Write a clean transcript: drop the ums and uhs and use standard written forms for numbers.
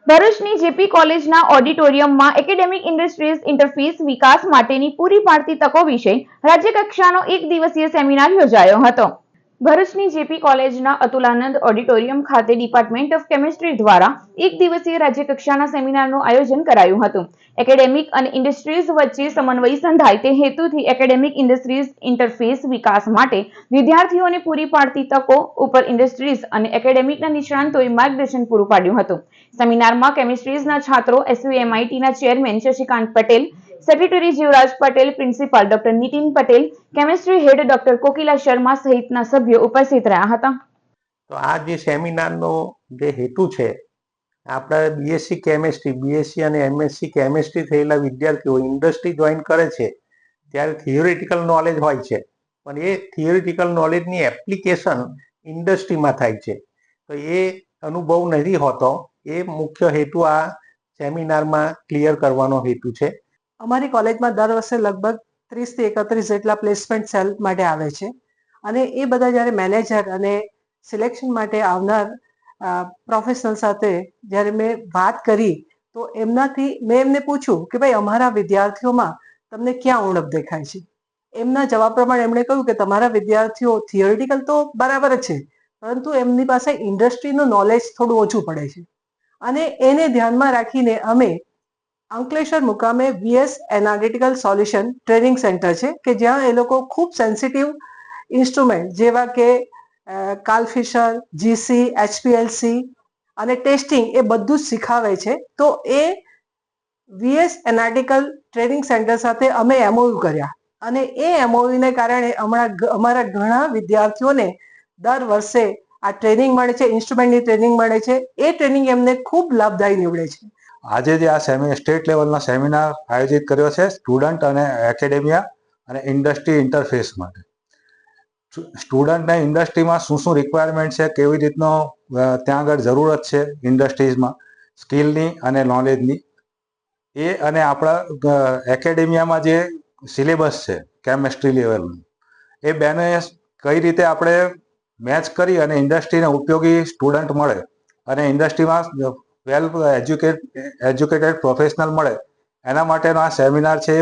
ભરૂચની જેપી કોલેજના ઓડિટોરિયમમાં academic industries interface વિકાસ માટેની પૂરી પાડતી તકો વિશે રાજ્યકક્ષાનો એક દિવસીય સેમિનાર યોજાયો હતો. ભરૂચની જેપી કોલેજના અતુલાનંદ ઓડિટોરિયમ ખાતે ડિપાર્ટમેન્ટ ઓફ કેમિસ્ટ્રી દ્વારા એક દિવસીય રાજ્યકક્ષાના સેમિનારનું આયોજન કરાયું હતું. એકેડેમિક અને ઇન્ડસ્ટ્રીઝ વચ્ચે સમન્વય સંધાય તે હેતુથી એકેડેમિક ઇન્ડસ્ટ્રીઝ ઇન્ટરફેસ વિકાસ માટે વિદ્યાર્થીઓને પૂરી પાડતી તકો ઉપર ઇન્ડસ્ટ્રીઝ અને એકેડેમિકના નિષ્ણાંતોએ માર્ગદર્શન પૂરું પાડ્યું હતું. સેમિનારમાં કેમિસ્ટ્રીઝના છાત્રો, એસવીએમઆઈટીના chairman Shashikant Patel, secretary Jivraj Patel, principal doctor Nitin Patel, chemistry head doctor Kokila Sharma સહિતના સભ્યો ઉપસ્થિત રહ્યા હતા. તો આ જે સેમિનારનો જે હેતુ છે, આપણે બીએસસી કેમિસ્ટ્રી, બીએસસી અને એમએસસી કેમિસ્ટ્રી થયેલા વિદ્યાર્થીઓ ઇન્ડસ્ટ્રી જોઈન કરે છે ત્યારે થિયોરિટિકલ નોલેજ હોય છે, પણ એ થિયોરિટિકલ નોલેજની એપ્લિકેશન ઇન્ડસ્ટ્રીમાં થાય છે. તો એ અનુભવ નથી હોતો. એ મુખ્ય હેતુ આ સેમિનારમાં ક્લિયર કરવાનો હેતુ છે. અમારી કોલેજમાં દર વર્ષે લગભગ 30 થી 31 જેટલા પ્લેસમેન્ટ સેલ માટે આવે છે અને એ બધા જ્યારે મેનેજર અને સિલેક્શન માટે આવનાર પ્રોફેશનલ સાથે જ્યારે મેં વાત કરી તો મેં એમને પૂછ્યું કે ભાઈ અમારા વિદ્યાર્થીઓમાં તમને ક્યાં ઉણપ દેખાય છે. એમના જવાબ પ્રમાણે એમણે કહ્યું કે તમારા વિદ્યાર્થીઓ થિયોરિટિકલ તો બરાબર જ છે, પરંતુ એમની પાસે ઇન્ડસ્ટ્રીનું નોલેજ થોડું ઓછું પડે છે અને એને ધ્યાનમાં રાખીને અમે અંકલેશ્વર મુકામે VS analytical solution training centre છે કે જ્યાં એ લોકો ખૂબ સેન્સિટિવ ઇન્સ્ટ્રુમેન્ટ જેવા કે કાલફિશર, જીસી, એચપીએલસી અને ટેસ્ટિંગ એ બધું જ શીખાવે છે. તો એ વીએસ એનાલિટિકલ ટ્રેનિંગ સેન્ટર સાથે અમે એમઓયુ કર્યા અને એ એમઓયુને કારણે અમારા ઘણા વિદ્યાર્થીઓને દર વર્ષે આ ટ્રેનિંગ મળે છે, ઇન્સ્ટ્રુમેન્ટની ટ્રેનિંગ મળે છે. એ ટ્રેનિંગ એમને ખૂબ લાભદાયી નીવડે છે. આજે જે આ સ્ટેટ લેવલનો સેમિનાર આયોજિત કર્યો છે સ્ટુડન્ટ અને એકેડેમિયા અને ઇન્ડસ્ટ્રી ઇન્ટરફેસ માટે. સ્ટુડન્ટને ઇન્ડસ્ટ્રીમાં શું શું રિક્વાયરમેન્ટ છે, કેવી રીતનો ત્યાં આગળ જરૂરત છે ઇન્ડસ્ટ્રીઝમાં સ્કિલની અને નોલેજની, એ અને આપણા એકેડેમિયામાં જે સિલેબસ છે કેમેસ્ટ્રી લેવલનું, એ બેને કઈ રીતે આપણે મેચ કરી અને ઇન્ડસ્ટ્રીને ઉપયોગી સ્ટુડન્ટ મળે અને ઇન્ડસ્ટ્રીમાં વેલ એજ્યુકેટેડ પ્રોફેશનલ મળે, એના માટેનો આ સેમિનાર છે.